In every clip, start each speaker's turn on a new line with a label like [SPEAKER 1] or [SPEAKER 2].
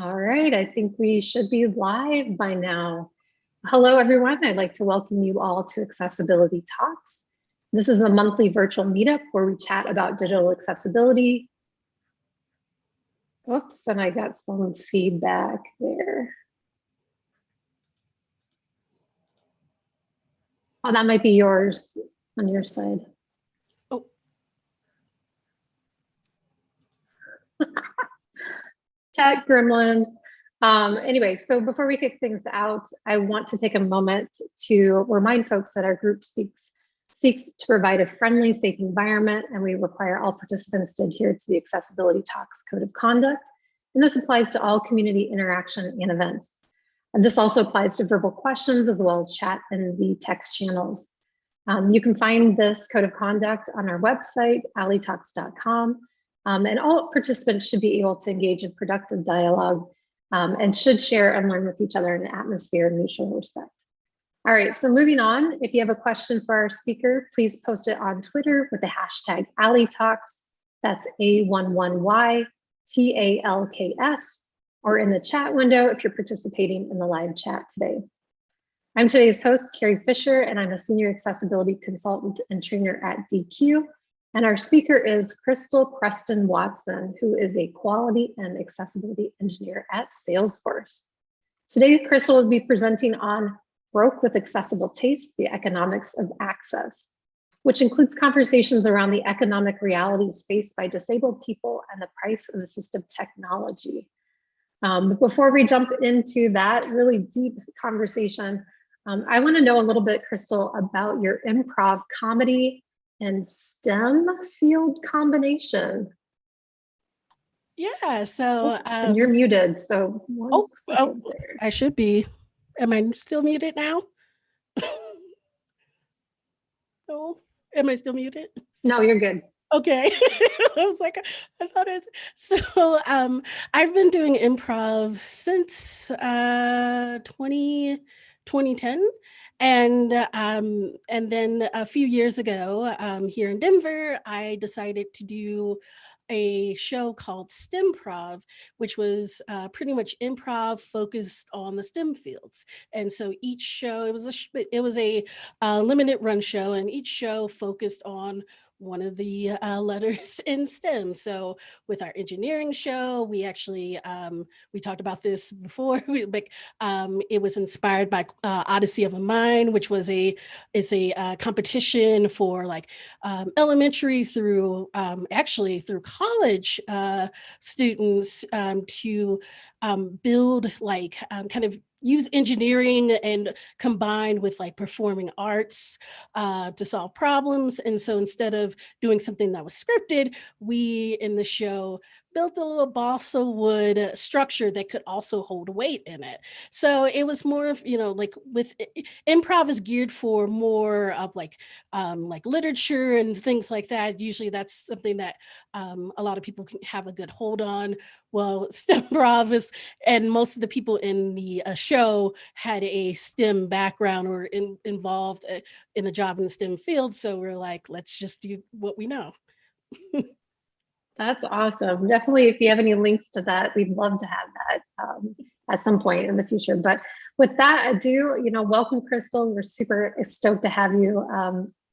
[SPEAKER 1] All right, I think we should be live by now. Hello, everyone. I'd like to welcome you all to Accessibility Talks. This is a monthly virtual meetup where we chat about digital accessibility. Oops, and I got some feedback there. Oh, that might be yours on your side.
[SPEAKER 2] Oh.
[SPEAKER 1] Tech gremlins. Anyway, so before we kick things out, I want to take a moment to remind folks that our group seeks to provide a friendly, safe environment, and we require all participants to adhere to the Accessibility Talks Code of Conduct. And this applies to all community interaction and events. And this also applies to verbal questions as well as chat and the text channels. You can find this code of conduct on our website, alleytalks.com. And all participants should be able to engage in productive dialogue and should share and learn with each other in an atmosphere of mutual respect. All right, so moving on, if you have a question for our speaker, please post it on Twitter with the hashtag AlleyTalks. That's A11YTALKS, or in the chat window if you're participating in the live chat today. I'm today's host, Carrie Fisher, and I'm a senior accessibility consultant and trainer at DQ. And our speaker is Crystal Preston Watson, who is a quality and accessibility engineer at Salesforce. Today, Crystal will be presenting on Broke with Accessible Taste, the Economics of Access, which includes conversations around the economic realities faced by disabled people and the price of assistive technology. Before we jump into that really deep conversation, I want to know a little bit, Crystal, about your improv comedy and STEM field combination.
[SPEAKER 2] Yeah, so
[SPEAKER 1] and you're muted, so
[SPEAKER 2] I should be. Am I still muted now? No, am I still muted?
[SPEAKER 1] No, you're good.
[SPEAKER 2] Okay. I was like, I thought it. So I've been doing improv since 2010. And then a few years ago, here in Denver, I decided to do a show called STEMprov, which was pretty much improv focused on the STEM fields. And so each show, it was a limited run show, and each show focused on one of the letters in STEM. So with our engineering show, we actually we talked about this before. It was inspired by Odyssey of a Mind, which was a competition for like elementary through actually through college students to build like kind of use engineering and combined with like performing arts to solve problems. And so instead of doing something that was scripted, we in the show built a little balsa wood structure that could also hold weight in it. So it was more of, like with improv is geared for more of like literature and things like that. Usually that's something that a lot of people can have a good hold on. Well, STEMprov is, and most of the people in the show had a STEM background or involved in a job in the STEM field. So we're like, let's just do what we know.
[SPEAKER 1] That's awesome. Definitely, if you have any links to that, we'd love to have that at some point in the future. But with that, I do, welcome, Crystal. We're super stoked to have you.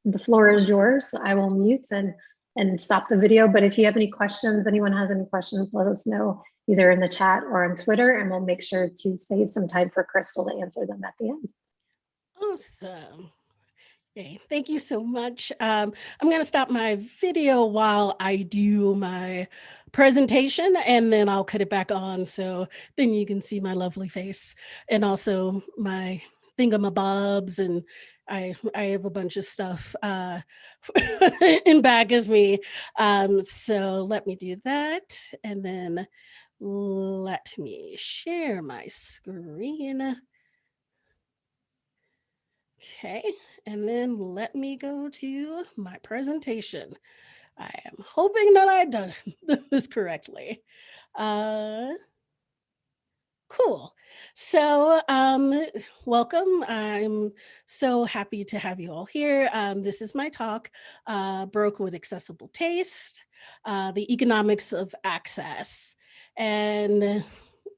[SPEAKER 1] The floor is yours. I will mute and stop the video. But if you have any questions, anyone has any questions, let us know either in the chat or on Twitter, and we'll make sure to save some time for Crystal to answer them at the end.
[SPEAKER 2] Awesome. Okay, thank you so much. I'm going to stop my video while I do my presentation, and then I'll cut it back on so then you can see my lovely face and also my thingamabobs, and I have a bunch of stuff in back of me. So let me do that, and then let me share my screen. Okay, and then let me go to my presentation. I am hoping that I've done this correctly. Cool. So welcome. I'm so happy to have you all here. This is my talk, Broke with Accessible Taste, the Economics of Access. And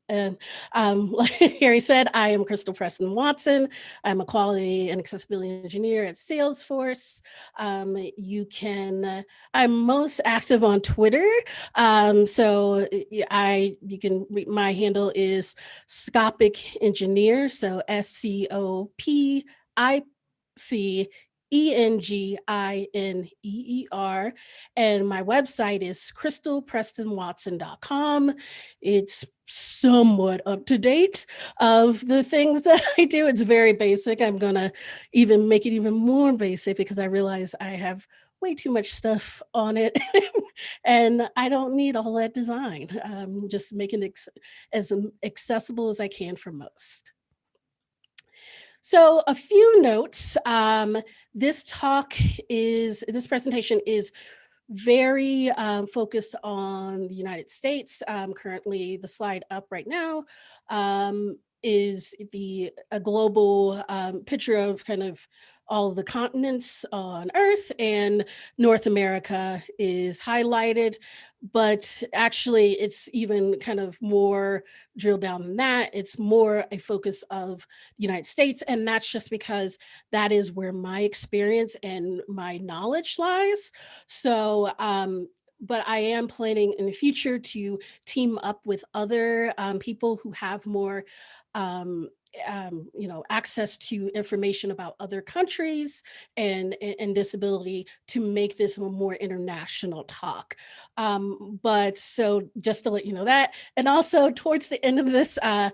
[SPEAKER 2] And like Harry said, I am Crystal Preston Watson. I'm a quality and accessibility engineer at Salesforce. You can, I'm most active on Twitter. So you can read, my handle is Scopic Engineer. So SCOPICENGINEER. And my website is crystalprestonwatson.com. It's somewhat up to date of the things that I do. It's very basic. I'm going to even make it even more basic because I realize I have way too much stuff on it and I don't need all that design. Just making it as accessible as I can for most. So a few notes. This presentation is very focused on the United States. Currently, the slide up right now is a global picture of kind of all of the continents on Earth, and North America is highlighted, but actually it's even kind of more drilled down than that. It's more a focus of the United States, and that's just because that is where my experience and my knowledge lies. So, but I am planning in the future to team up with other people who have more access to information about other countries and disability to make this a more international talk. But so just to let you know that, and also towards the end of this, I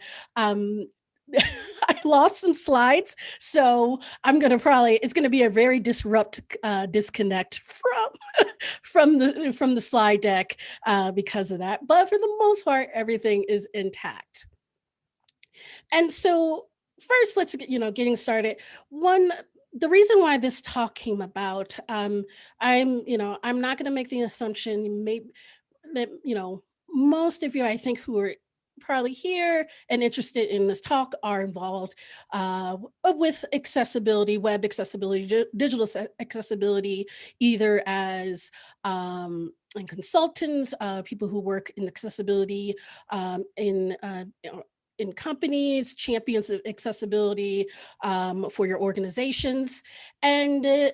[SPEAKER 2] lost some slides, so it's gonna be a very disconnect from the slide deck because of that. But for the most part, everything is intact. And so first, let's getting started. The reason why this talk came about, I'm not going to make the assumption that most of you, I think, who are probably here and interested in this talk are involved with accessibility, web accessibility, digital accessibility, either as and consultants, people who work in accessibility in companies, champions of accessibility for your organizations. And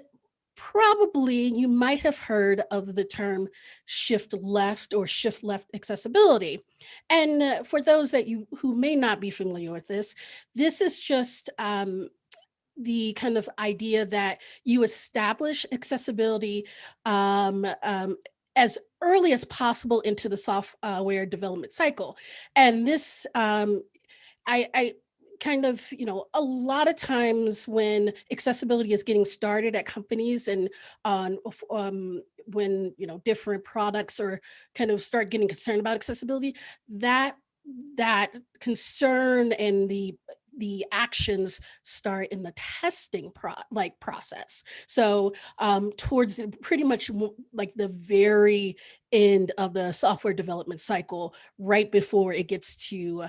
[SPEAKER 2] probably you might have heard of the term shift left or shift left accessibility. And for those who may not be familiar with this is just the kind of idea that you establish accessibility as early as possible into the software development cycle. And this I kind of, a lot of times when accessibility is getting started at companies and on when, different products or kind of start getting concerned about accessibility, that concern and the actions start in the testing process. So towards pretty much like the very end of the software development cycle, right before it gets to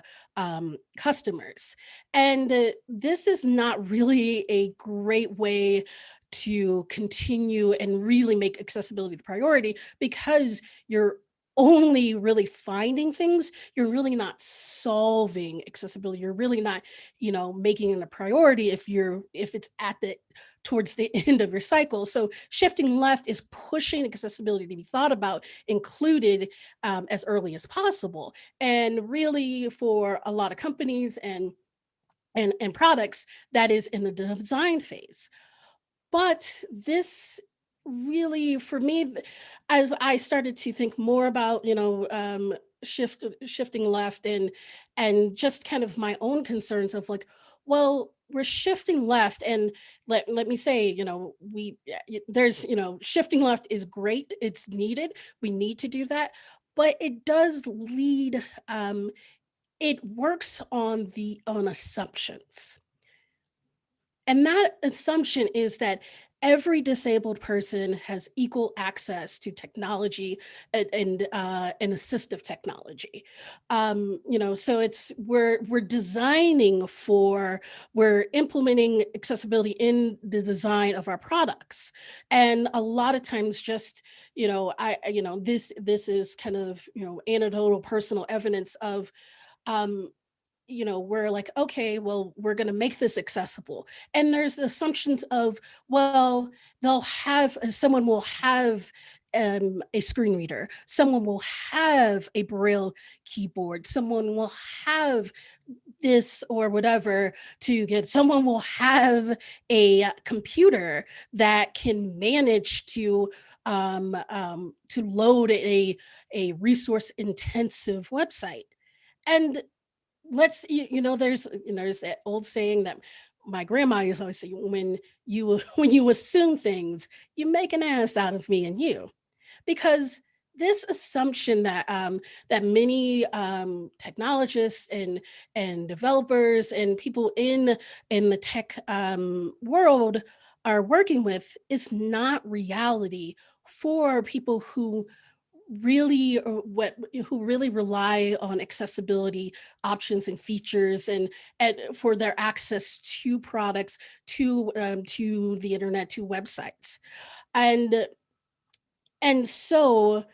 [SPEAKER 2] customers. And this is not really a great way to continue and really make accessibility the priority, because you're only really finding things, you're really not solving accessibility, you're really not making it a priority if it's towards the end of your cycle. So shifting left is pushing accessibility to be thought about, included as early as possible. And really, for a lot of companies and products, that is in the design phase. But this really, for me, as I started to think more about, shifting left and just kind of my own concerns of like, well, we're shifting left, and let me say, shifting left is great, it's needed, we need to do that, but it does lead, it works on assumptions. And that assumption is that every disabled person has equal access to technology and assistive technology. So we're implementing accessibility in the design of our products, and a lot of times, just this is kind of anecdotal personal evidence of um, we're like, okay, well, we're going to make this accessible. And there's the assumptions of, well, someone will have a screen reader, someone will have a braille keyboard, someone will have this or whatever someone will have a computer that can manage to load a resource intensive website. And there's that old saying that my grandma used to always say, when you assume things, you make an ass out of me and you. Because this assumption that many technologists and developers and people in the tech world are working with is not reality for people who really rely on accessibility options and features and for their access to products, to the internet, to websites. And and so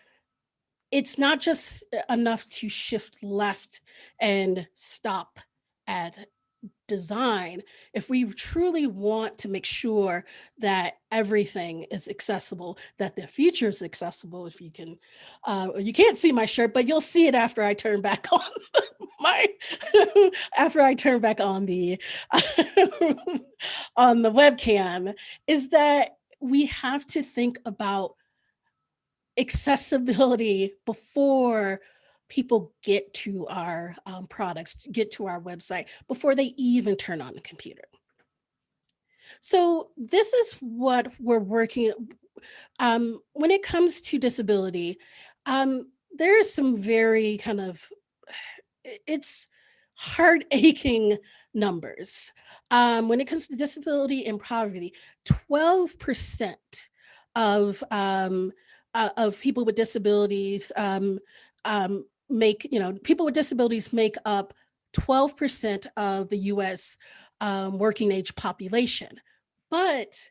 [SPEAKER 2] it's not just enough to shift left and stop at design. If we truly want to make sure that everything is accessible, that the future is accessible, if you can't see my shirt, but you'll see it after I turn back on my, after I turn back on the, on the webcam, is that we have to think about accessibility before people get to our products, get to our website, before they even turn on the computer. So this is what we're working. When it comes to disability, there are some very kind of it's heart aching numbers. When it comes to disability and poverty, 12% of people with disabilities people with disabilities make up 12% of the U.S. Working age population, but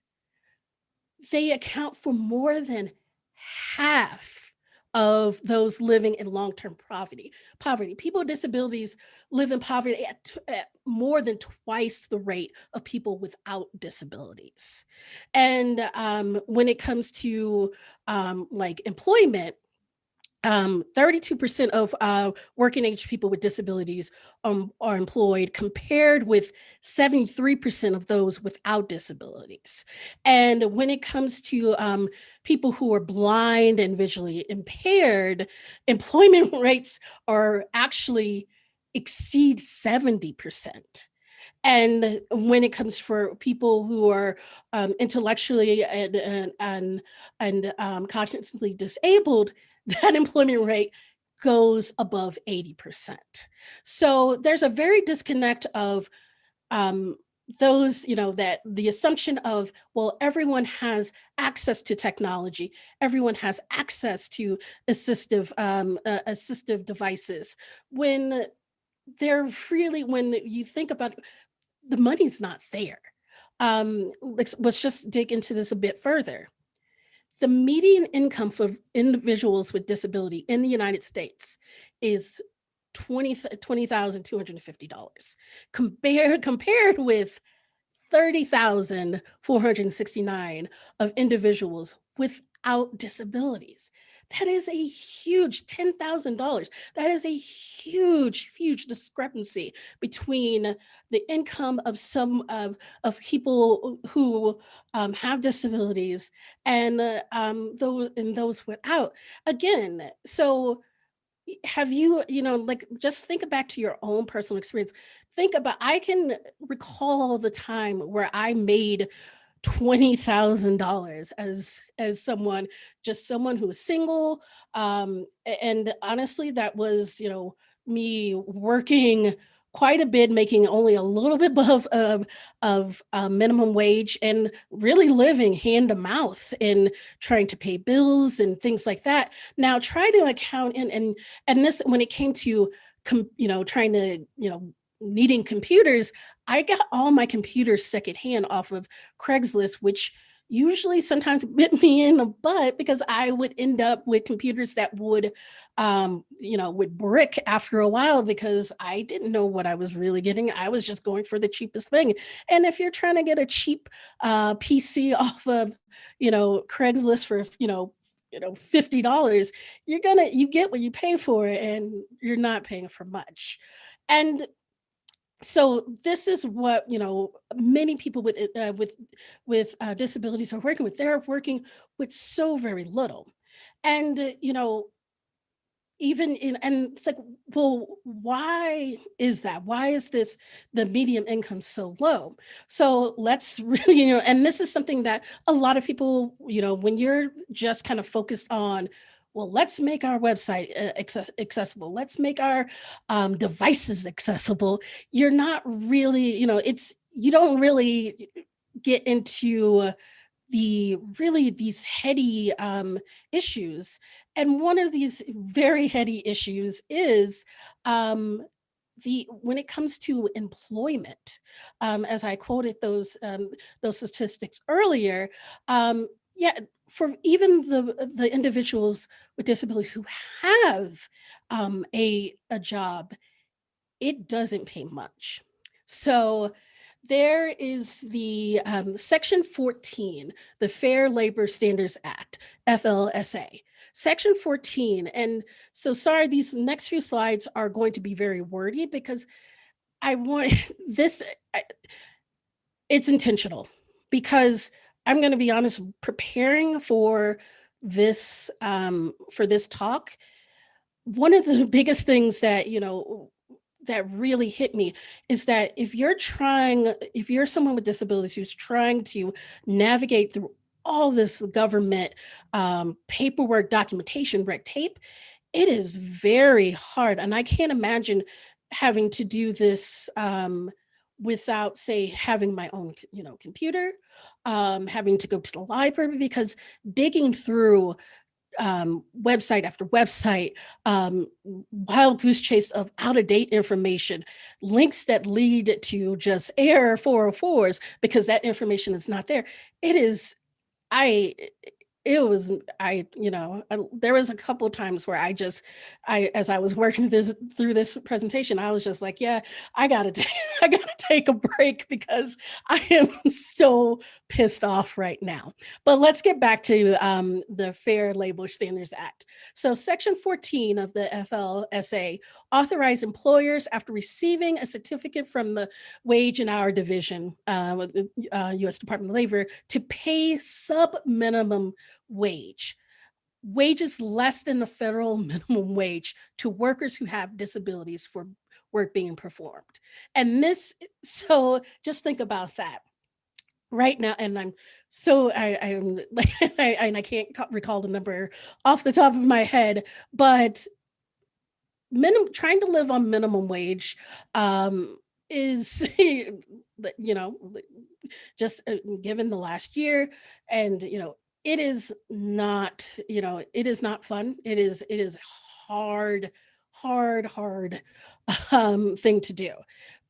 [SPEAKER 2] they account for more than half of those living in long-term poverty. People with disabilities live in poverty at more than twice the rate of people without disabilities. And when it comes to like employment, 32% of working age people with disabilities are employed, compared with 73% of those without disabilities. And when it comes to people who are blind and visually impaired, employment rates are actually exceed 70%. And when it comes for people who are intellectually and cognitively disabled, that employment rate goes above 80%. So there's a very disconnect of that the assumption of, well, everyone has access to technology, everyone has access to assistive devices, when when you think about it, the money's not there. Let's just dig into this a bit further. The median income for individuals with disability in the United States is $20,250, compared with 30,469 of individuals without disabilities. That is a huge $10,000. That is a huge discrepancy between the income of people who have disabilities and those without. Again, so have like, just think back to your own personal experience. I can recall the time where I made $20,000 as someone who was single. And honestly, that was, me working quite a bit, making only a little bit above of minimum wage, and really living hand to mouth in trying to pay bills and things like that. Now try to account and this, when it came to trying to needing computers, I got all my computers secondhand off of Craigslist, which usually sometimes bit me in the butt because I would end up with computers that would, would brick after a while because I didn't know what I was really getting. I was just going for the cheapest thing. And if you're trying to get a cheap PC off of, Craigslist for, $50, you get what you pay for, and you're not paying for much. And so this is what many people with disabilities are working with. They're working with so very little, and even in and it's like, well, why is that? Why is this the medium income so low? So let's really, and this is something that a lot of people, when you're just kind of focused on, well, let's make our website accessible, let's make our devices accessible, you're not really, you don't really get into these heady issues. And one of these very heady issues is the when it comes to employment, as I quoted those statistics earlier. Yeah, for even the individuals with disabilities who have a job, it doesn't pay much. So there is the Section 14, the Fair Labor Standards Act, FLSA. Section 14, and so sorry, these next few slides are going to be very wordy because I want this, it's intentional, because I'm going to be honest, preparing for this talk, one of the biggest things that that really hit me is that if you're someone with disabilities who's trying to navigate through all this government paperwork, documentation, red tape, it is very hard. And I can't imagine having to do this without, say, having my own computer, having to go to the library, because digging through website after website, wild goose chase of out of date information, links that lead to just error 404s because that information is not there. It is, I, it was, there was a couple of times where as I was working through this presentation, I was just like, yeah, I gotta take a break because I am so pissed off right now. But let's get back to the Fair Labor Standards Act. So Section 14 of the FLSA authorized employers, after receiving a certificate from the Wage and Hour Division, U.S. Department of Labor, to pay sub-minimum wages less than the federal minimum wage to workers who have disabilities for work being performed. And so just think about that right now. And I'm I can't recall the number off the top of my head, but trying to live on minimum wage is just given the last year, and it is not fun. It is hard thing to do.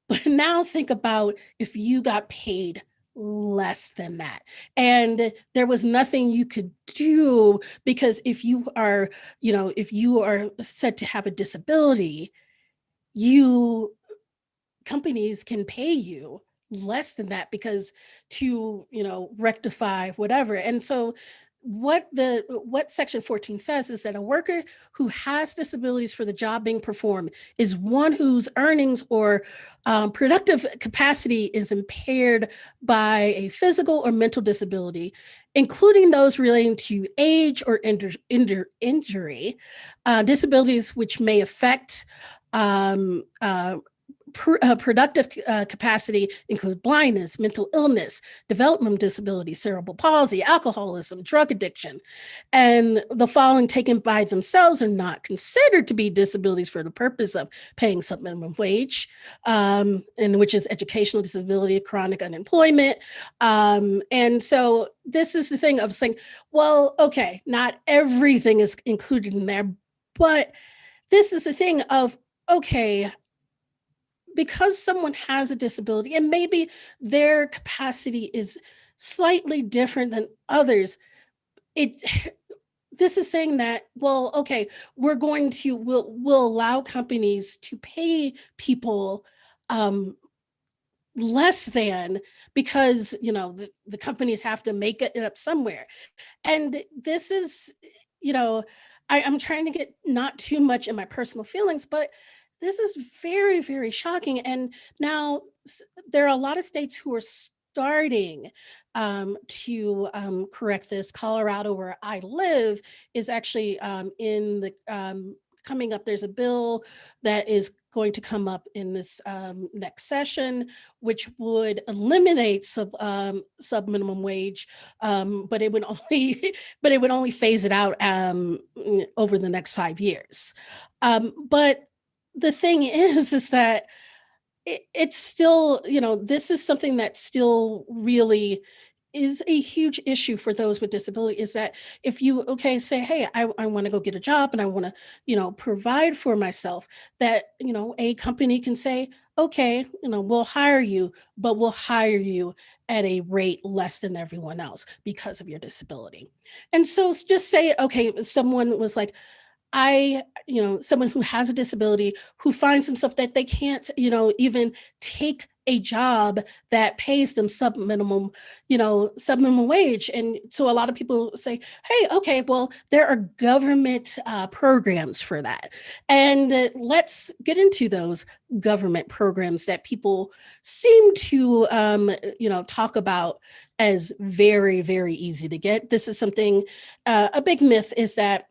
[SPEAKER 2] But now think about if you got paid less than that and there was nothing you could do, because if you are said to have a disability, companies can pay you less than that because to rectify whatever. And so what Section 14 says is that a worker who has disabilities for the job being performed is one whose earnings or productive capacity is impaired by a physical or mental disability, including those relating to age or injury, disabilities which may affect productive capacity include blindness, mental illness, developmental disability, cerebral palsy, alcoholism, drug addiction. And the following taken by themselves are not considered to be disabilities for the purpose of paying some minimum wage, and which is educational disability, chronic unemployment. And so this is the thing of saying, well, okay, not everything is included in there, but this is the thing of, okay, because someone has a disability and maybe their capacity is slightly different than others, it this is saying that, well, okay, we'll allow companies to pay people um, less than, because the companies have to make it up somewhere. And this is, you know, I'm trying to get not too much in my personal feelings, but this is very, very shocking. And now there are a lot of states who are starting to correct this. Colorado, where I live, is actually in the coming up. There's a bill that is going to come up in this next session, which would eliminate sub minimum wage, but it would only phase it out over the next 5 years. But the thing is that it's still, this is something that still really is a huge issue for those with disability. Is that if you say, hey, I want to go get a job and I want to provide for myself, that a company can say, okay, we'll hire you, but we'll hire you at a rate less than everyone else because of your disability. And so just say, okay, someone was like, someone who has a disability, who finds themselves that they can't, even take a job that pays them sub minimum wage. And so a lot of people say, hey, okay, well, there are government programs for that. And let's get into those government programs that people seem to, talk about as very, very easy to get. This is something, a big myth is that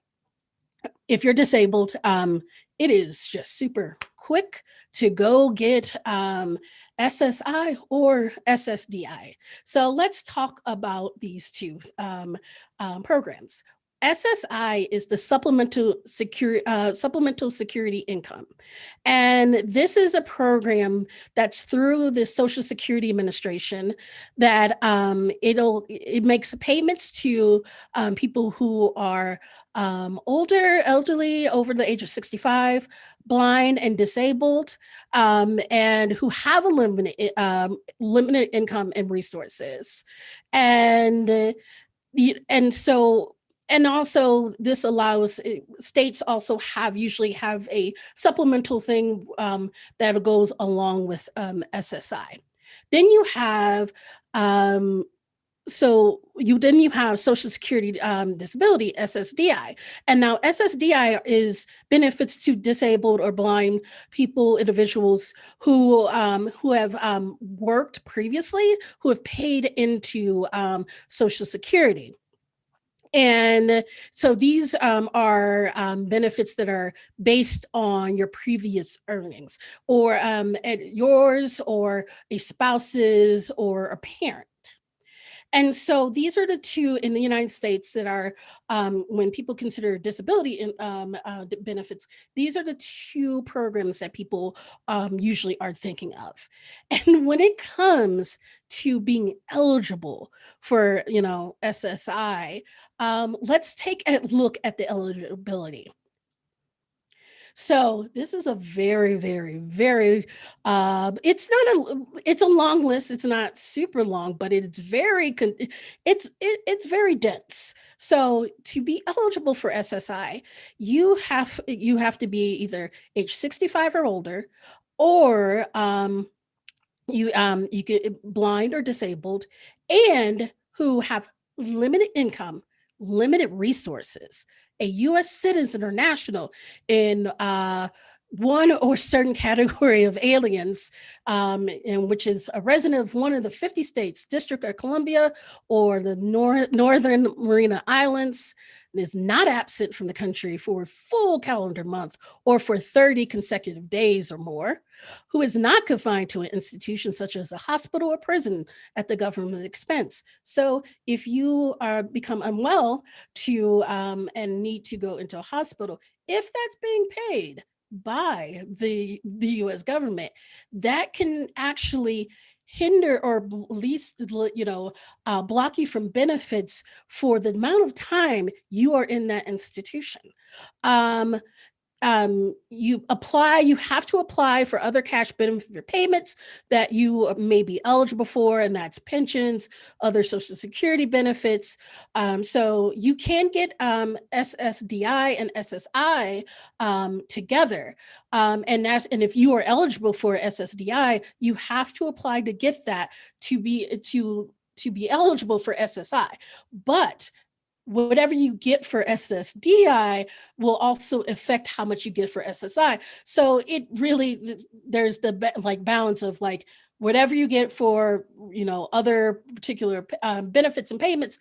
[SPEAKER 2] if you're disabled, it is just super quick to go get SSI or SSDI. So let's talk about these two programs. SSI is the supplemental security income, and this is a program that's through the Social Security Administration that it makes payments to people who are older, elderly, over the age of 65, blind and disabled, and who have a limited income and resources, and so. And also, this allows states also usually have a supplemental thing that goes along with SSI. Then you have you have Social Security Disability, SSDI. And now SSDI is benefits to disabled or blind people, individuals who have worked previously, who have paid into Social Security. And so these are benefits that are based on your previous earnings, or at yours, or a spouse's, or a parent. And so these are the two in the United States that are, when people consider disability benefits, these are the two programs that people usually are thinking of. And when it comes to being eligible for, SSI, let's take a look at the eligibility. So this is a very, very, very, it's a long list. It's not super long, but it's it's very dense. So to be eligible for SSI, you have to be either age 65 or older, or you get blind or disabled, and who have limited income, limited resources, a U.S. citizen or national in one or certain category of aliens, in which is a resident of one of the 50 states, District of Columbia, or the Northern Mariana Islands, is not absent from the country for a full calendar month or for 30 consecutive days or more, who is not confined to an institution such as a hospital or prison at the government expense. So if you become unwell and need to go into a hospital, if that's being paid by the U.S. government, that can actually hinder or at least block you from benefits for the amount of time you are in that institution. you have to apply for other cash benefit payments that you may be eligible for, and that's pensions, other Social Security benefits. So you can get SSDI and SSI together. And if you are eligible for SSDI, you have to apply to get that to be eligible for SSI. But whatever you get for SSDI will also affect how much you get for SSI. So it really, there's the balance of like whatever you get for, other particular benefits and payments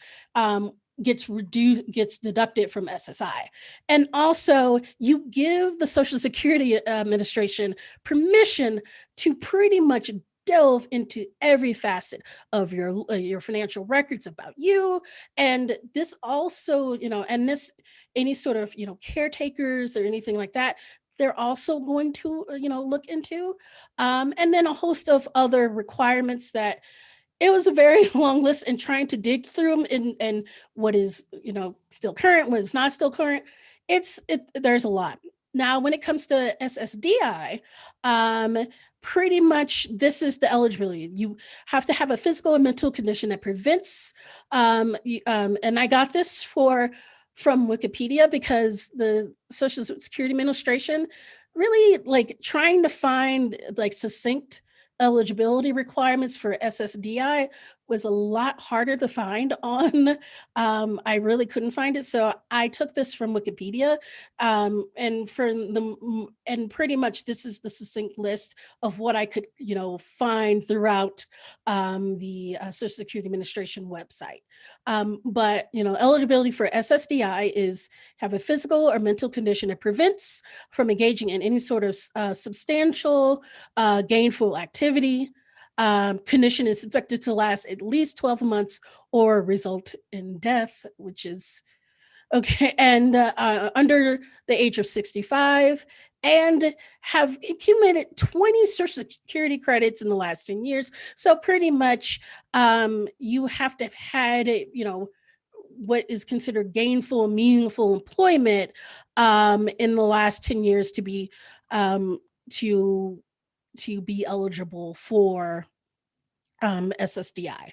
[SPEAKER 2] gets deducted from SSI. And also you give the Social Security Administration permission to pretty much delve into every facet of your financial records about you. And this also, any sort of, caretakers or anything like that, they're also going to, look into. And then a host of other requirements that it was a very long list, and trying to dig through them and what is, still current, what is not still current. There's a lot. Now, when it comes to SSDI, pretty much this is the eligibility. You have to have a physical and mental condition that prevents, and I got this from Wikipedia, because the Social Security Administration really trying to find succinct eligibility requirements for SSDI was a lot harder to find on. I really couldn't find it, so I took this from Wikipedia, and pretty much this is the succinct list of what I could find throughout the Social Security Administration website. But eligibility for SSDI is have a physical or mental condition that prevents from engaging in any sort of substantial gainful activity. Condition is expected to last at least 12 months or result in death, which is okay, and under the age of 65, and have accumulated 20 Social Security credits in the last 10 years. So pretty much you have to have had, what is considered gainful and meaningful employment in the last 10 years to be to be eligible for SSDI.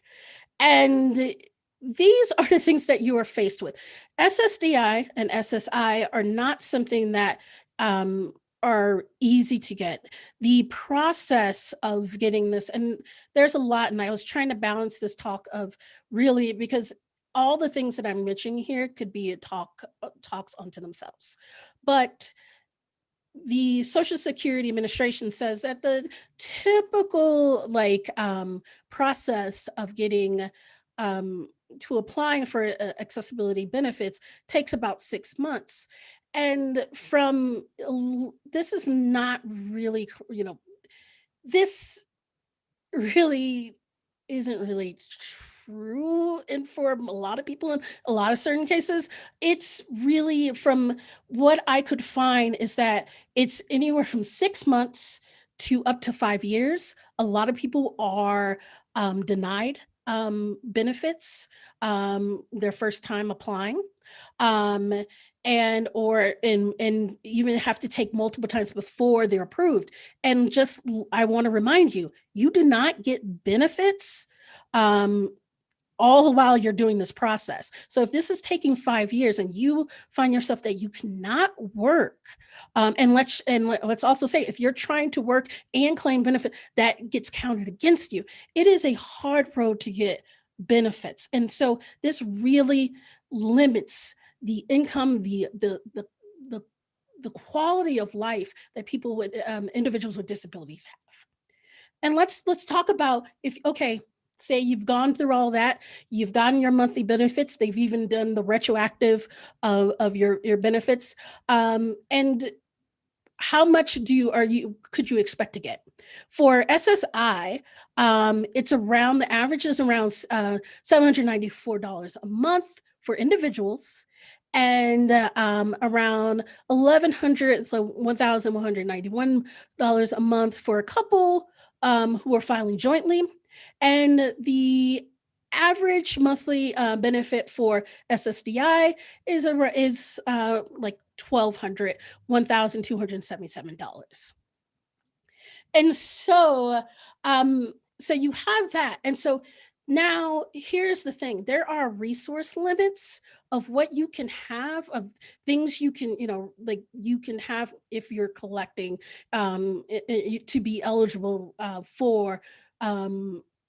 [SPEAKER 2] And these are the things that you are faced with. SSDI and SSI are not something that are easy to get. The process of getting this, and there's a lot, and I was trying to balance this talk of really, because all the things that I'm mentioning here could be talks unto themselves. But the Social Security Administration says that the typical process of getting to applying for accessibility benefits takes about 6 months. And this is not really, this really isn't really true, and for a lot of people in a lot of certain cases, it's really, from what I could find, is that it's anywhere from 6 months to up to 5 years. A lot of people are denied benefits their first time applying, um, and even have to take multiple times before they're approved. And I want to remind you, you do not get benefits all the while you're doing this process. So if this is taking 5 years and you find yourself that you cannot work, and let's also say, if you're trying to work and claim benefit, that gets counted against you. It is a hard road to get benefits, and so this really limits the income, the quality of life that people with individuals with disabilities have. And let's talk about, if okay, say you've gone through all that, you've gotten your monthly benefits, they've even done the retroactive of your benefits, and how much could you expect to get? For SSI, the average is around $794 a month for individuals, and around $1,100, so $1,191 a month for a couple who are filing jointly. And the average monthly benefit for SSDI is like $1,277. And so, so you have that. And so now here's the thing. There are resource limits of what you can have, of things you can, like you can have if you're collecting to be eligible for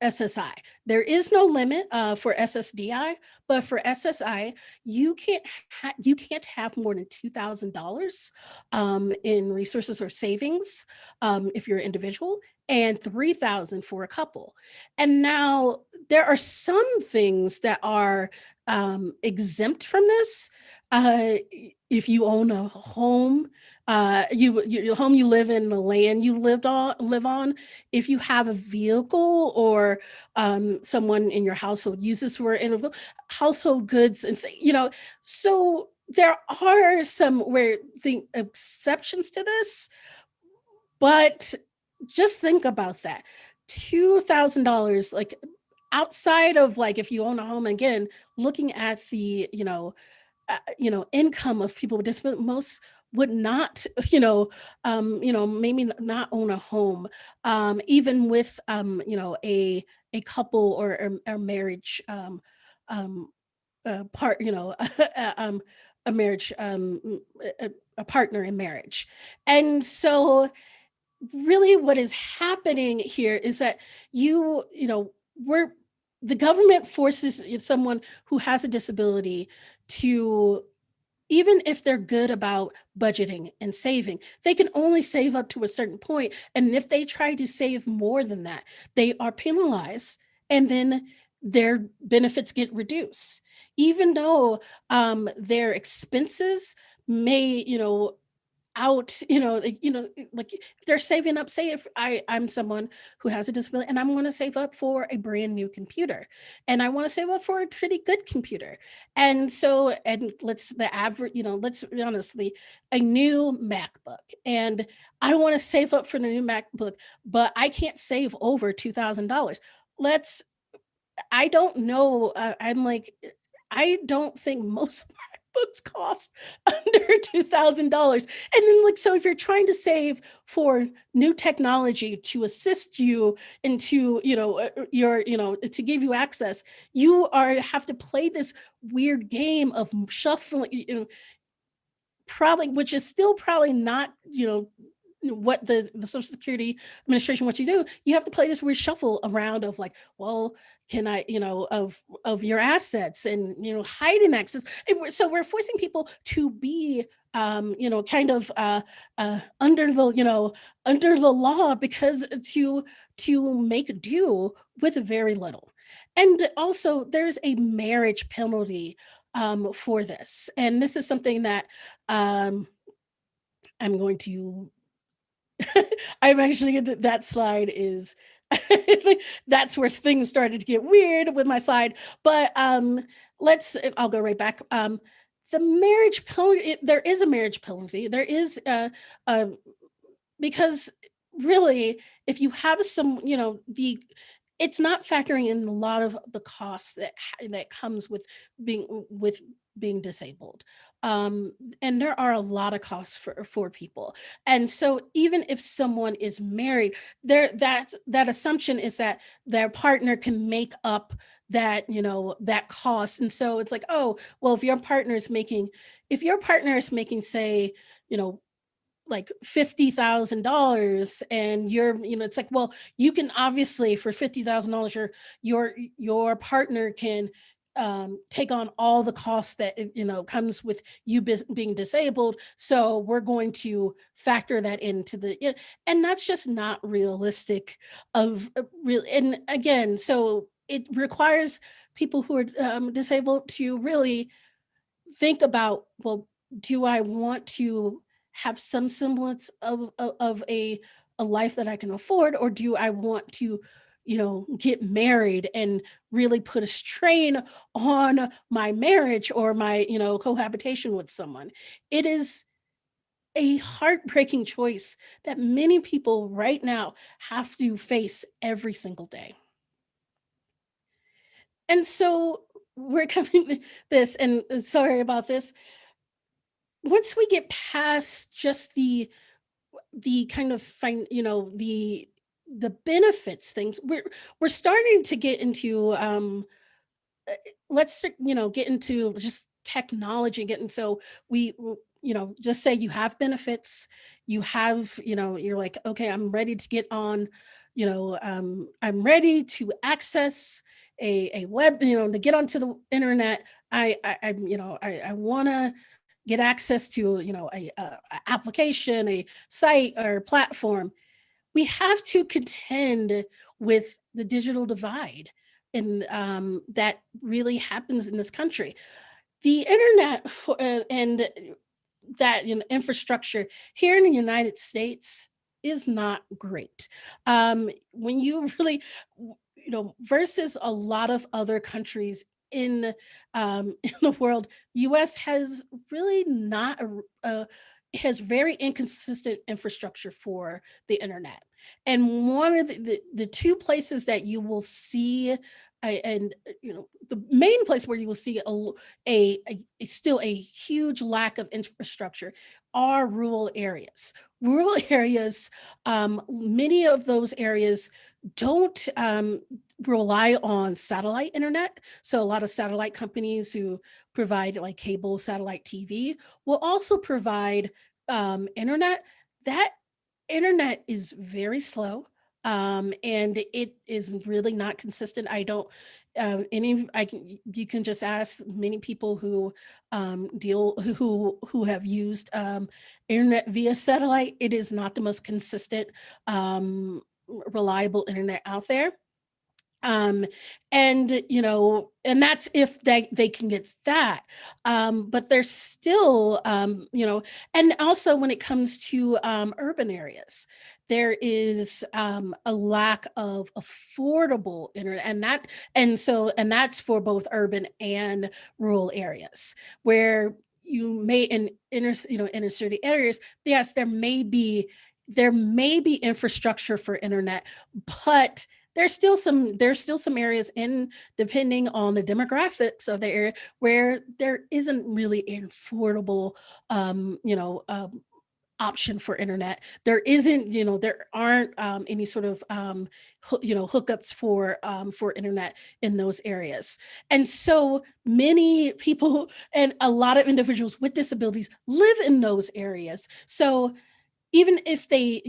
[SPEAKER 2] SSI. There is no limit for SSDI, but for SSI, you can't have more than $2,000 in resources or savings if you're an individual, and 3,000 for a couple. And now there are some things that are exempt from this. If you own a home, your home you live in, the land you live on, if you have a vehicle or someone in your household uses for household goods and so there are some where the exceptions to this, but just think about that. $2,000, like outside of like if you own a home, again, looking at the income of people with disability, most would not maybe not own a home, even with a couple or a marriage um part a marriage a partner in marriage. And so really what is happening here is that we're the government forces someone who has a disability to, even if they're good about budgeting and saving, they can only save up to a certain point. And if they try to save more than that, they are penalized, and then their benefits get reduced, even though their expenses may out like if they're saving up, say if I'm someone who has a disability and I'm going to save up for a brand new computer, and I want to save up for a pretty good computer, and so and let's the average let's be honestly, a new MacBook, and I want to save up for the new MacBook, but I can't save over $2,000. let's I don't know. I'm like, I don't think most MacBooks cost under $2,000. And then, like, so if you're trying to save for new technology to assist you into, to give you access, you have to play this weird game of shuffling, probably, which is still probably not, what the Social Security Administration wants you to do. You have to play this weird shuffle around of like, well, can I, of your assets, and hiding access. And so we're forcing people to be kind of under the law, because to make do with very little. And also there's a marriage penalty for this. And this is something that I'm going to I'm actually that slide is that's where things started to get weird with my slide. But I'll go right back. The marriage penalty, there is a marriage penalty. There is uh because really, if you have some, it's not factoring in a lot of the costs that comes with being disabled. um and there are a lot of costs for people. And so even if someone is married, that assumption is that their partner can make up that cost. And so it's like, oh well, if your partner is making, say, you know like $50,000, and it's like, well, you can obviously, for $50,000, your partner can take on all the costs that comes with you being disabled. So we're going to factor that into and that's just not realistic of real. And again, so it requires people who are disabled to really think about, well, do I want to have some semblance of a life that I can afford, or do I want to, get married and really put a strain on my marriage or my, cohabitation with someone? It is a heartbreaking choice that many people right now have to face every single day. And so we're coming to this, and sorry about this. Once we get past just the kind of the benefits things, we're starting to get into get into just technology, getting so just say you have benefits, you have, you're like, okay, I'm ready to get on, I'm ready to access a web, to get onto the internet. I want to get access to, a application, a site or platform. We have to contend with the digital divide, and that really happens in this country. The internet and that infrastructure here in the United States is not great. When you really, versus a lot of other countries in in the world, U.S. has really not has very inconsistent infrastructure for the internet. And one of the two places that you will see, and the main place where you will see still a huge lack of infrastructure are rural areas. Rural areas, many of those areas don't rely on satellite internet. So a lot of satellite companies who provide like cable satellite TV will also provide internet. That internet is very slow, and it is really not consistent. I don't any I can You can just ask many people who deal who have used internet via satellite. It is not the most consistent, reliable internet out there. um and that's if they can get that. But there's still, and also when it comes to urban areas, there is a lack of affordable internet, and that's for both urban and rural areas, where you may in inner city areas. Yes, there may be infrastructure for internet, but there's still some areas, in depending on the demographics of the area, where there isn't really an affordable option for internet. There aren't any sort of hookups for internet in those areas. And so many people and a lot of individuals with disabilities live in those areas. So even if they,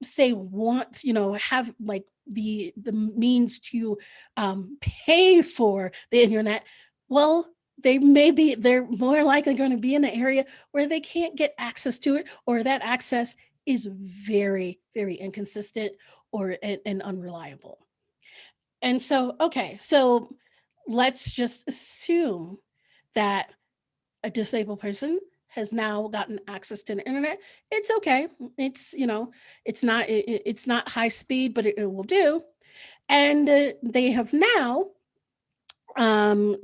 [SPEAKER 2] say, want, have like the means to pay for the internet, well, they're more likely going to be in an area where they can't get access to it, or that access is very, very inconsistent, and unreliable. And so, okay, so let's just assume that a disabled person has now gotten access to the internet. It's okay. It's not high speed, but it will do. And they have now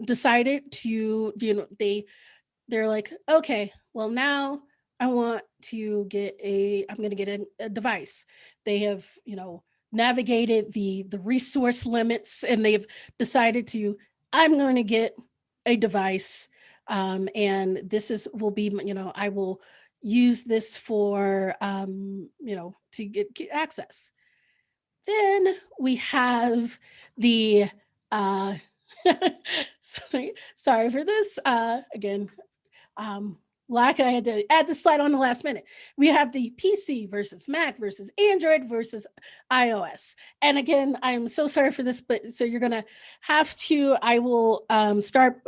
[SPEAKER 2] decided to, they're like, okay, well, now I'm going to get a device. They have, navigated the resource limits, and they've decided to, I'm going to get a device. And will be, I will use this for, to get access. Then we have the, uh, sorry for this. Again, like I had to add the slide on the last minute. We have the PC versus Mac versus Android versus iOS. And again, I'm so sorry for this, but so you're gonna have to. I will start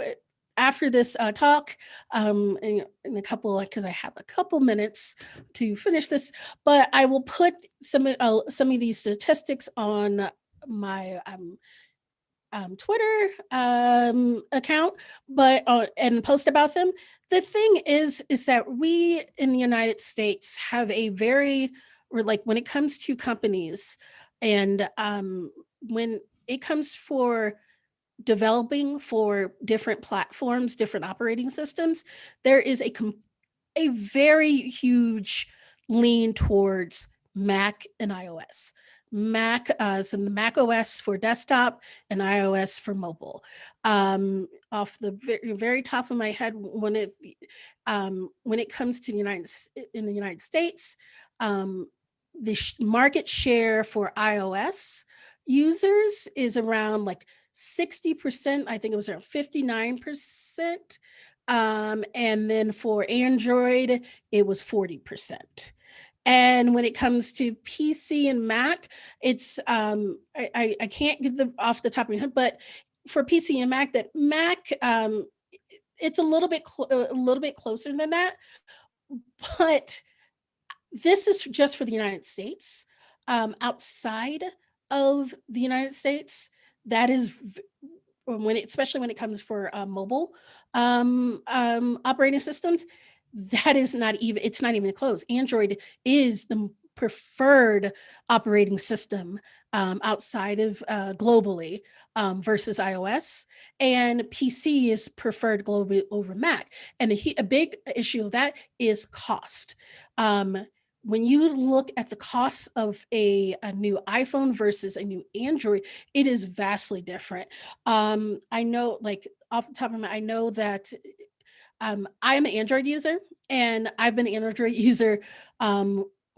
[SPEAKER 2] after this talk, in a couple, because I have a couple minutes to finish this. But I will put some of these statistics on my Twitter account, but and post about them. The thing is that we in the United States have a very, or like, when it comes to companies, and when it comes for developing for different platforms, different operating systems, there is a very huge lean towards Mac and iOS. so the Mac OS for desktop and iOS for mobile. Off the very top of my head, when it comes to in the United States, the market share for iOS users is around like 60%. I think it was around 59%. And then for Android, it was 40%. And when it comes to PC and Mac, it's I can't get them off the top of my head, but for PC and Mac, it's a little bit a little bit closer than that. But this is just for the United States. Outside of the United States, that is especially when it comes for mobile operating systems, that is not even, it's not even close. Android is the preferred operating system outside of globally versus iOS, and PC is preferred globally over Mac. And a big issue of that is cost. When you look at the cost of a new iPhone versus a new Android, it is vastly different. I know, like off the top of my, I know that I am an Android user, and I've been an Android user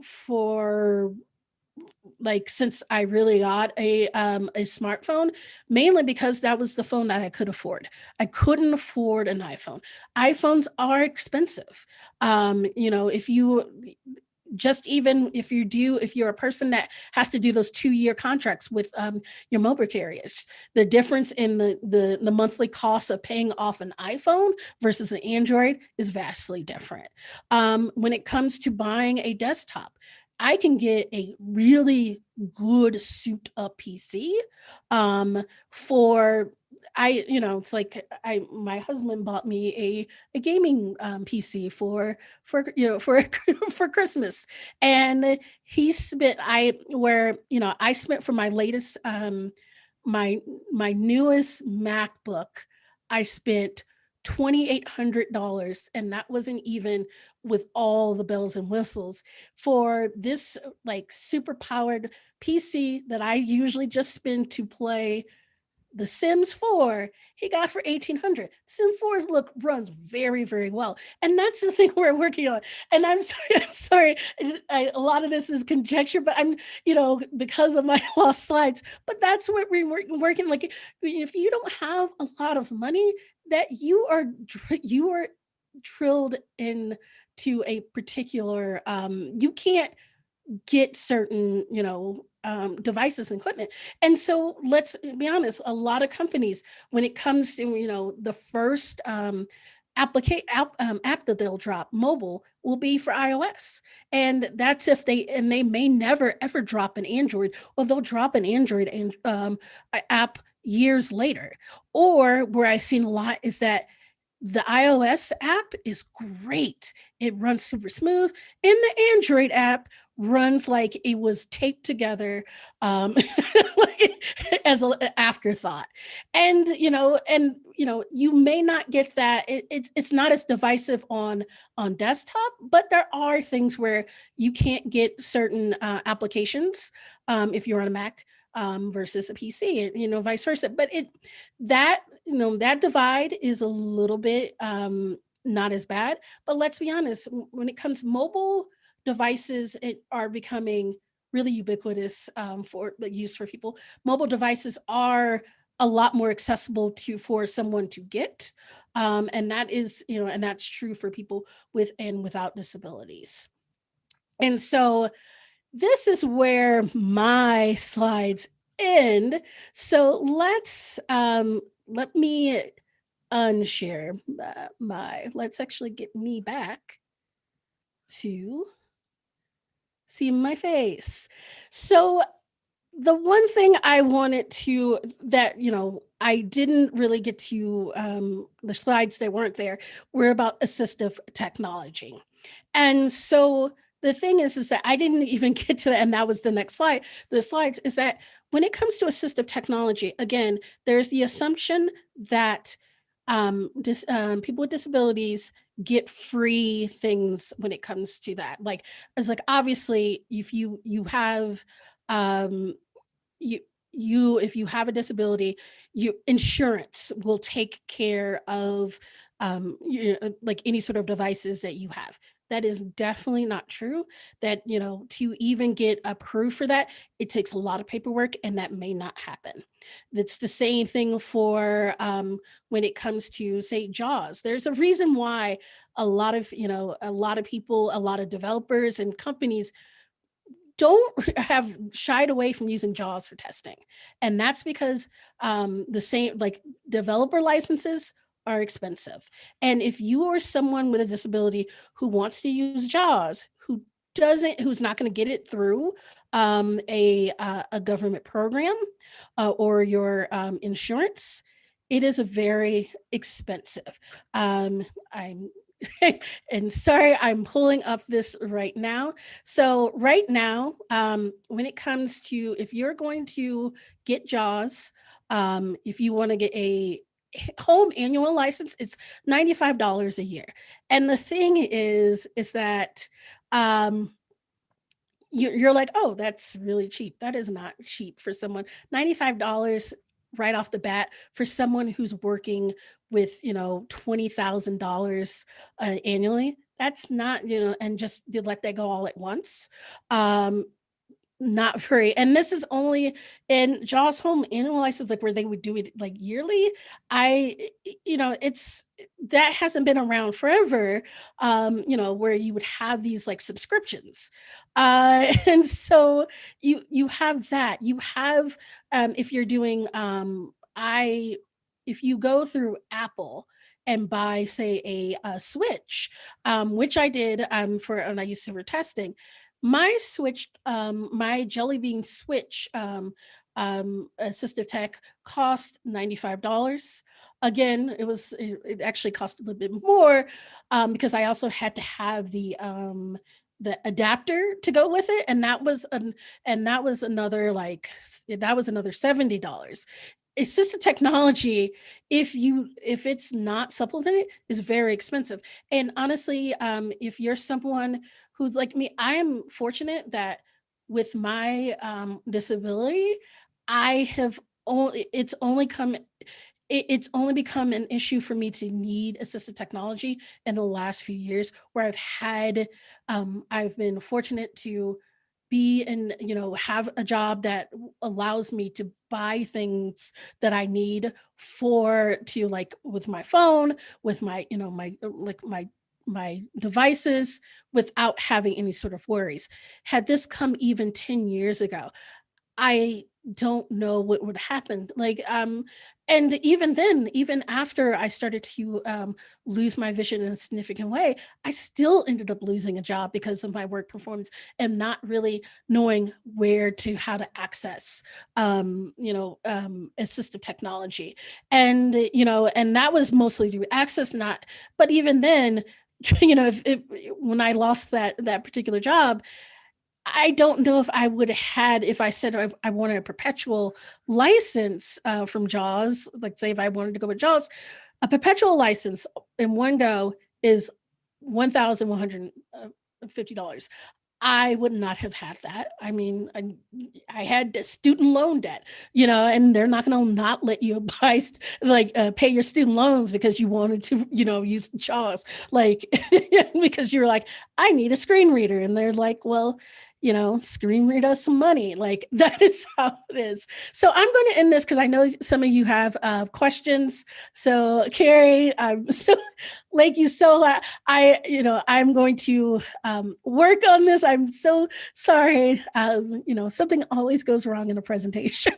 [SPEAKER 2] for like since I really got a smartphone, mainly because that was the phone that I could afford. I couldn't afford an iPhone. iPhones are expensive. If you just even if you're a person that has to do those 2-year contracts with your mobile carriers, the difference in the monthly cost of paying off an iPhone versus an Android is vastly different. When it comes to buying a desktop, I can get a really good souped up PC for it's like my husband bought me a gaming PC for for Christmas, and he spent I spent for my latest my newest MacBook, I spent $2,800, and that wasn't even with all the bells and whistles for this like super powered PC that I usually just spend to play the Sims 4. He got for 1,800. Sim 4 runs very, very well. And that's the thing we're working on. And I'm sorry, a lot of this is conjecture, but I'm, because of my lost slides, but that's what we're working. Like if you don't have a lot of money, that you are drilled into a particular, you can't get certain, devices and equipment. And so let's be honest, a lot of companies, when it comes to, the first app that they'll drop mobile will be for iOS. And that's if they may never ever drop an Android, or they'll drop an Android and app years later. Or where I've seen a lot is that the iOS app is great. It runs super smooth, and the Android app runs like it was taped together as an afterthought. And you may not get that. It's not as divisive on desktop, but there are things where you can't get certain applications if you're on a Mac versus a PC, and vice versa. But that divide is a little bit not as bad. But let's be honest, when it comes to mobile devices, are becoming really ubiquitous for the use for people. Mobile devices are a lot more accessible for someone to get, and that is and that's true for people with and without disabilities. And so this is where my slides end. So let me unshare let's actually get me back to see my face. So the one thing I wanted to that I didn't really get to the slides that weren't there were about assistive technology. And so the thing is that I didn't even get to that, and that was the next slide. The slides is that when it comes to assistive technology, again, there's the assumption that people with disabilities get free things when it comes to that. Like, it's like obviously if you have um, you if you have a disability, you insurance will take care of like any sort of devices that you have. That is definitely not true. That, to even get approved for that, it takes a lot of paperwork, and that may not happen. That's the same thing for when it comes to, say, JAWS. There's a reason why a lot of people, a lot of developers and companies don't have shied away from using JAWS for testing. And that's because the same, like, developer licenses are expensive. And if you are someone with a disability who wants to use JAWS, who's not going to get it through a government program or your insurance, it is a very expensive. I'm and sorry, I'm pulling up this right now. So right now, when it comes to, if you're going to get JAWS, if you want to get a home annual license, it's $95 a year. And the thing is that um, you're like, oh, that's really cheap. That is not cheap for someone. $95 right off the bat for someone who's working with, $20,000 annually. That's not, and just to let that go all at once. Um, Not very, and this is only in JAWS home annual license, like where they would do it like yearly. It's that hasn't been around forever, where you would have these like subscriptions. And so you have that. You have if you're doing if you go through Apple and buy, say, a Switch, which I did and I used to for testing. My Switch, my Jelly Bean Switch assistive tech cost $95. Again, it actually cost a little bit more because I also had to have the adapter to go with it, and that was another $70. Assistive technology, if it's not supplemented, is very expensive. And honestly, if you're someone who's like me, I am fortunate that with my disability, I have only it's only come it's only become an issue for me to need assistive technology in the last few years, where I've been fortunate to be and have a job that allows me to buy things that I need for to like with my phone, with my my devices, without having any sort of worries. Had this come even 10 years ago, I don't know what would happen. And even then, even after I started to lose my vision in a significant way, I still ended up losing a job because of my work performance and not really knowing how to access, assistive technology. And that was mostly due to access, not, but even then, when I lost that particular job, I don't know if I would have had, if I said I wanted a perpetual license from JAWS, like say if I wanted to go with JAWS, a perpetual license in one go is $1,150. I would not have had that. I mean, I had student loan debt, and they're not going to not let you pay your student loans because you wanted to, use JAWS, like, because you're like, I need a screen reader. And they're like, well, screen read us some money. Like, that is how it is. So I'm going to end this because I know some of you have questions. So Carrie, I'm so thank you. So I'm going to work on this. I'm so sorry. Something always goes wrong in a presentation.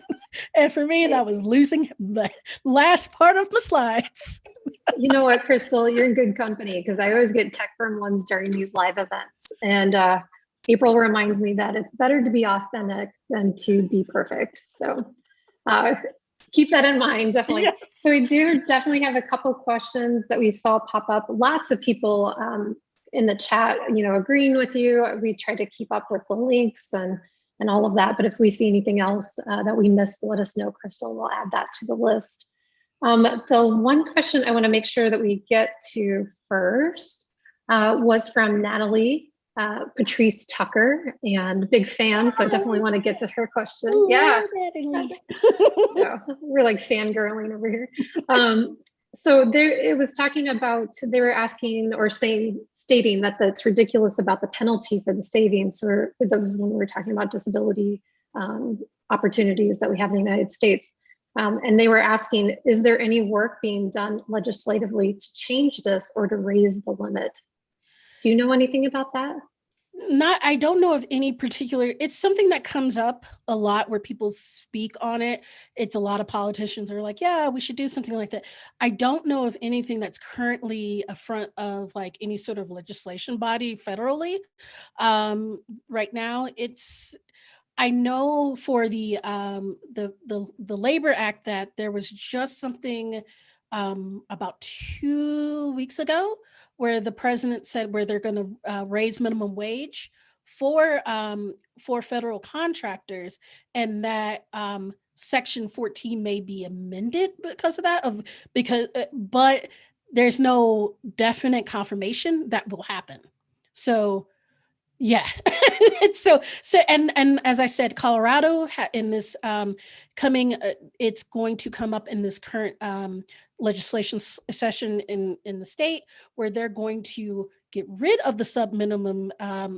[SPEAKER 2] And for me, that was losing the last part of my slides.
[SPEAKER 1] You know what, Crystal, you're in good company because I always get tech firm ones during these live events. And April reminds me that it's better to be authentic than to be perfect. So keep that in mind, definitely. Yes. So we do definitely have a couple of questions that we saw pop up. Lots of people in the chat, agreeing with you. We try to keep up with the links and all of that. But if we see anything else that we missed, let us know, Crystal. We'll add that to the list. The one question I want to make sure that we get to first was from Natalie. Patrice Tucker, and big fan, so I definitely want to get to her question.
[SPEAKER 2] Hello,
[SPEAKER 1] Yeah,
[SPEAKER 2] Natalie.
[SPEAKER 1] yeah, we're like fangirling over here. So there, it was talking about, they were asking or stating that that's ridiculous about the penalty for the savings, or for those when we were talking about disability opportunities that we have in the United States. And they were asking, is there any work being done legislatively to change this or to raise the limit? Do you know anything about that?
[SPEAKER 2] I don't know of any particular, it's something that comes up a lot where people speak on it. It's a lot of politicians are like, yeah, we should do something like that. I don't know of anything that's currently a front of like any sort of legislation body federally. Right now, I know for the Labor Act that there was just something about 2 weeks ago where the president said where they're going to raise minimum wage for federal contractors, and that Section 14 may be amended because of that. But there's no definite confirmation that will happen. So yeah. And as I said, Colorado in this coming, it's going to come up in this current legislation session in the state where they're going to get rid of the sub minimum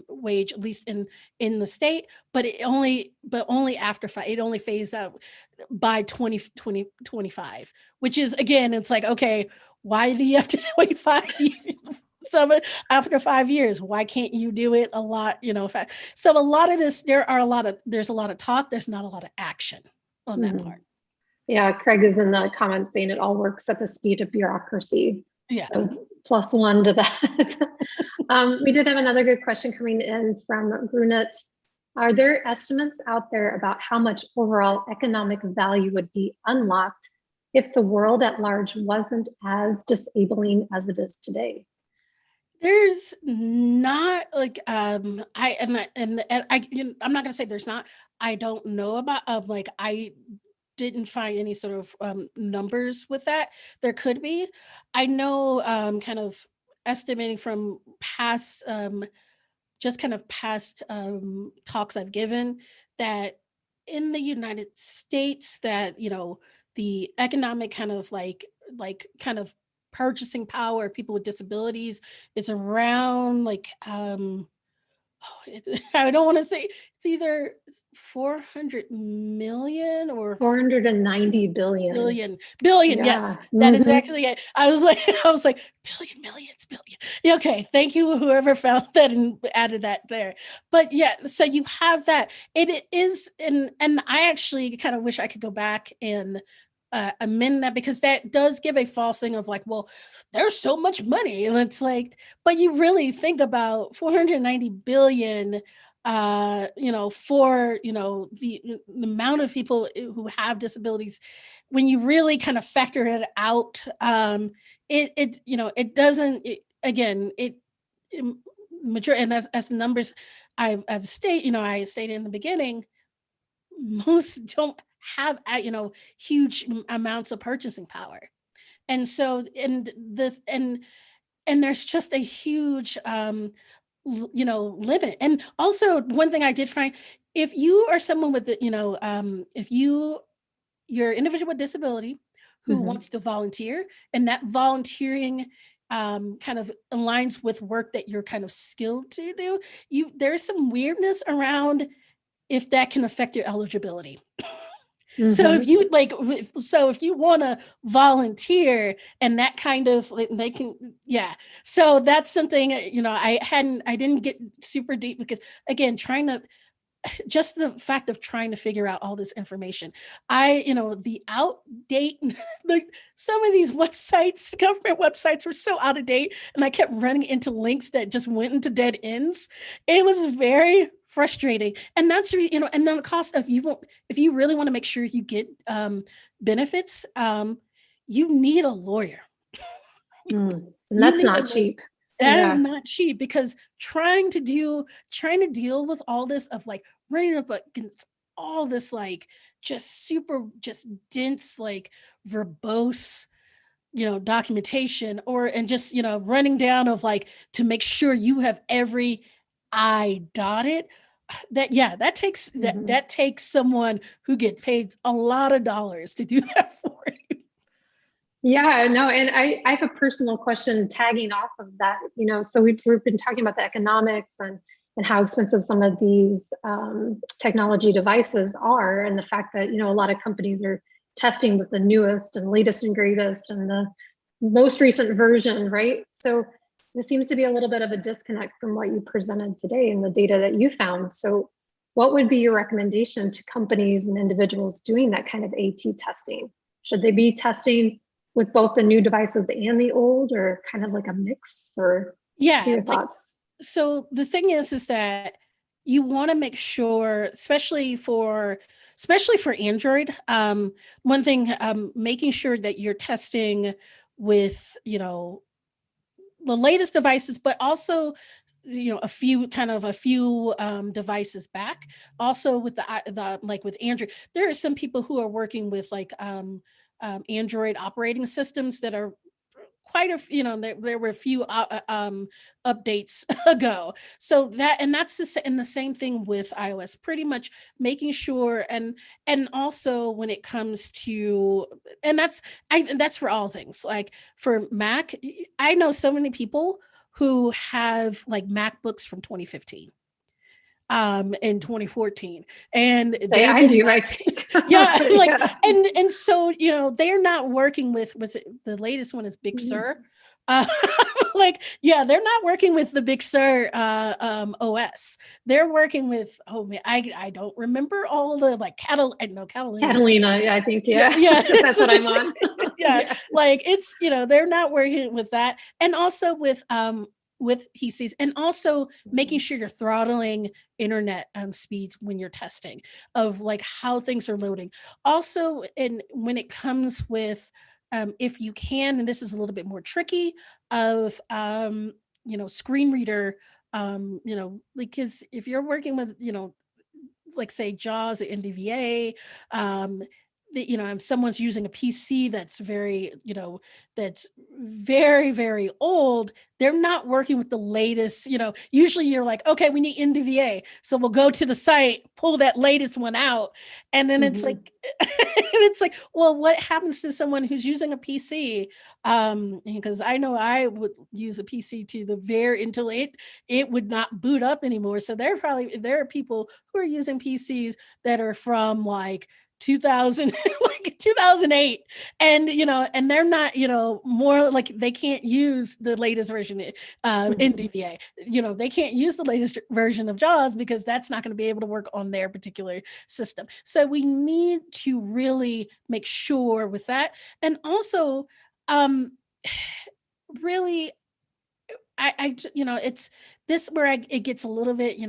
[SPEAKER 2] wage, at least in the state, but only after it only phased out by 2025, which is, again, it's like, okay, why do you have to 25 years? So after 5 years, why can't you do it a lot, so a lot of this, there's a lot of talk, there's not a lot of action on that part.
[SPEAKER 1] Yeah, Craig is in the comments saying it all works at the speed of bureaucracy.
[SPEAKER 2] Yeah.
[SPEAKER 1] So +1 to that. We did have another good question coming in from Brunet. Are there estimates out there about how much overall economic value would be unlocked if the world at large wasn't as disabling as it is today?
[SPEAKER 2] There's not like I'm not gonna say there's not. I don't know about like I didn't find any sort of numbers with that. There could be. I know kind of estimating from past just kind of past talks I've given that in the United States that the economic kind of kind of purchasing power people with disabilities, it's around like I don't want to say it's either 400 million or
[SPEAKER 1] 490 billion.
[SPEAKER 2] Billion,
[SPEAKER 1] Yeah.
[SPEAKER 2] yes, that is actually it. I was like billion, millions, billion. Yeah, okay, thank you, whoever found that and added that there. But yeah, so you have that. It is, and I actually kind of wish I could go back and amend that, because that does give a false thing of like, well, there's so much money, and it's like, but you really think about 490 billion for the amount of people who have disabilities, when you really kind of factor it out, it doesn't, again, mature. And as the numbers I've stated, I stated in the beginning, most don't have huge amounts of purchasing power. And so and there's just a huge limit. And also, one thing I did find, if you are someone with the if you're an individual with disability who wants to volunteer, and that volunteering kind of aligns with work that you're kind of skilled to do, there's some weirdness around if that can affect your eligibility. So if you if you want to volunteer and that kind of, they can, yeah. So that's something, I didn't get super deep, because again, just the fact of trying to figure out all this information, the outdate, like some of these websites, government websites, were so out of date, and I kept running into links that just went into dead ends. It was very frustrating. And that's, and then the cost of, if you really want to make sure you get benefits, you need a lawyer.
[SPEAKER 1] And that's not cheap.
[SPEAKER 2] That is not cheap, because trying to deal with all this of like running up against all this like just dense, like verbose, documentation, and just running down of like, to make sure you have every I dot it. That takes
[SPEAKER 1] Mhm.
[SPEAKER 2] that takes someone who gets paid a lot of dollars to do that for you.
[SPEAKER 1] Yeah, no, and I have a personal question tagging off of that. So we've been talking about the economics and how expensive some of these technology devices are, and the fact that a lot of companies are testing with the newest and latest and greatest and the most recent version, right? So this seems to be a little bit of a disconnect from what you presented today and the data that you found. So what would be your recommendation to companies and individuals doing that kind of AT testing? Should they be testing with both the new devices and the old, or kind of like a mix? Or what are
[SPEAKER 2] Yeah,
[SPEAKER 1] your
[SPEAKER 2] like,
[SPEAKER 1] thoughts?
[SPEAKER 2] so the thing is that you want to make sure, especially for Android, one thing, making sure that you're testing with, the latest devices, but also, a few devices back. Also with the like with Android, there are some people who are working with like Android operating systems that are quite there were a few updates ago. So that's the same thing with iOS, pretty much making sure. And also when it comes to, and that's for all things. Like for Mac, I know so many people who have like MacBooks from 2015 in 2014, and
[SPEAKER 1] Say
[SPEAKER 2] they've
[SPEAKER 1] I
[SPEAKER 2] been,
[SPEAKER 1] do, I think.
[SPEAKER 2] yeah, like,
[SPEAKER 1] Yeah.
[SPEAKER 2] and so, they're not working with, was it the latest one is Big Sur? Uh, like, yeah, they're not working with the Big Sur OS. They're working with, oh man, I don't remember all the like I know Catalina's,
[SPEAKER 1] Catalina, yeah, I think,
[SPEAKER 2] yeah,
[SPEAKER 1] yeah.
[SPEAKER 2] yeah.
[SPEAKER 1] That's what I'm on.
[SPEAKER 2] Yeah,
[SPEAKER 1] Yeah.
[SPEAKER 2] like it's, they're not working with that. And also with PCs, and also making
[SPEAKER 1] Mhm.
[SPEAKER 2] sure you're throttling internet speeds when you're testing of like how things are loading. Also, and when it comes with if you can, and this is a little bit more tricky, of screen reader, because if you're working with, like say JAWS or NVDA, if someone's using a PC that's very, very old, they're not working with the latest, usually you're like, okay, we need NVDA. So we'll go to the site, pull that latest one out. And then it's
[SPEAKER 1] Mhm.
[SPEAKER 2] like, it's like, well, what happens to someone who's using a PC? Because I know I would use a PC to the very until it would not boot up anymore. So there are people who are using PCs that are from like 2000 like 2008, and and they're not, more like they can't use the latest version
[SPEAKER 1] Mhm.
[SPEAKER 2] NVDA. They can't use the latest version of JAWS because that's not going to be able to work on their particular system. So we need to really make sure with that. And also um really, it's this where it gets a little bit,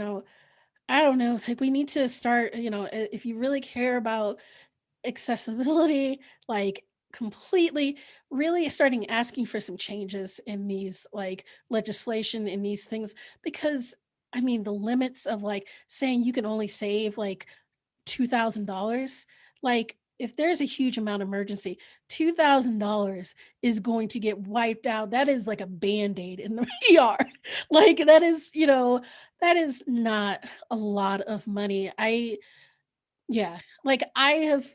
[SPEAKER 2] I don't know. It's like we need to start, if you really care about accessibility, like completely, really starting asking for some changes in these like legislation in these things. Because I mean, the limits of like saying you can only save like $2,000, like if there's a huge amount of emergency, $2,000 is going to get wiped out. That is like a band-aid in the ER. Like that is not a lot of money. Yeah, like I have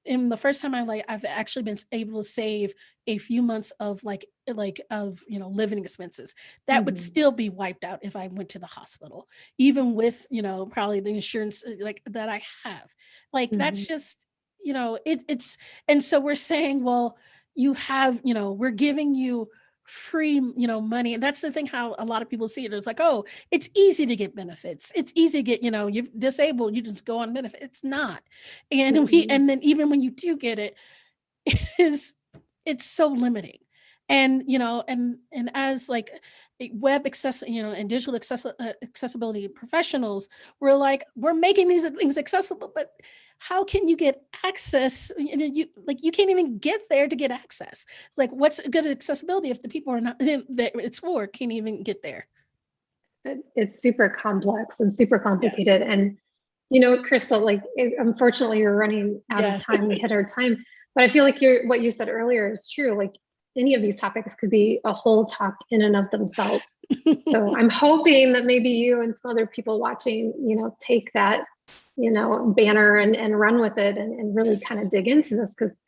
[SPEAKER 2] in the first time I've actually been able to save a few months of of living expenses that would
[SPEAKER 1] Mhm.
[SPEAKER 2] still be wiped out if I went to the hospital, even with probably the insurance like that I have. Like that's
[SPEAKER 1] Mhm.
[SPEAKER 2] just it's, and so we're saying, well, you have, we're giving you free money. And that's the thing, how a lot of people see it. It's like, oh, it's easy to get benefits. It's easy to get, you're disabled, you just go on benefit. It's not.
[SPEAKER 1] Mhm.
[SPEAKER 2] And then even when you do get it, is it's so limiting. And and as like web access, and digital accessibility professionals, we're making these things accessible, but how can you get access? You can't even get there to get access. It's like, what's good accessibility if the people are not that it's for can't even get there?
[SPEAKER 1] It's super complex and super
[SPEAKER 2] Yeah.
[SPEAKER 1] complicated. And, Crystal, like, unfortunately, you're running out of
[SPEAKER 2] Yeah.
[SPEAKER 1] time. We hit our time. But I feel like what you said earlier is true. Like, any of these topics could be a whole talk in and of themselves. So I'm hoping that maybe you and some other people watching, take that, banner and run with it and really
[SPEAKER 2] Yes.
[SPEAKER 1] kind of dig into this, because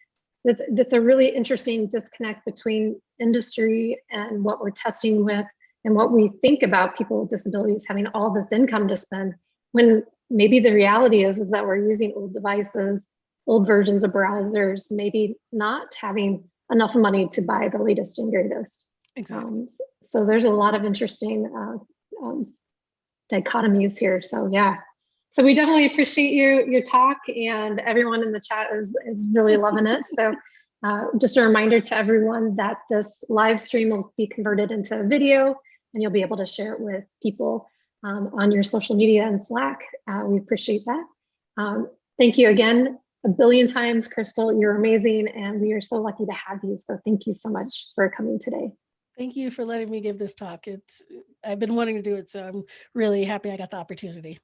[SPEAKER 1] that's a really interesting disconnect between industry and what we're testing with and what we think about people with disabilities having all this income to spend, when maybe the reality is that we're using old devices, old versions of browsers, maybe not having enough money to buy the latest and greatest.
[SPEAKER 2] Exactly.
[SPEAKER 1] So there's a lot of interesting dichotomies here. So yeah, so we definitely appreciate your talk, and everyone in the chat is really loving it. So just a reminder to everyone that this live stream will be converted into a video, and you'll be able to share it with people on your social media and Slack. We appreciate that. Thank you again a billion times, Crystal. You're amazing, and we are so lucky to have you. So thank you so much for coming today.
[SPEAKER 2] Thank you for letting me give this talk. I've been wanting to do it, so I'm really happy I got the opportunity.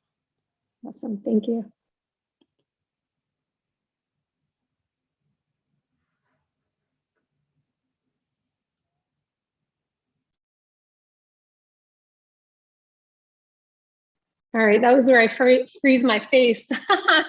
[SPEAKER 1] Awesome. Thank you. All right, that was where I freeze my face.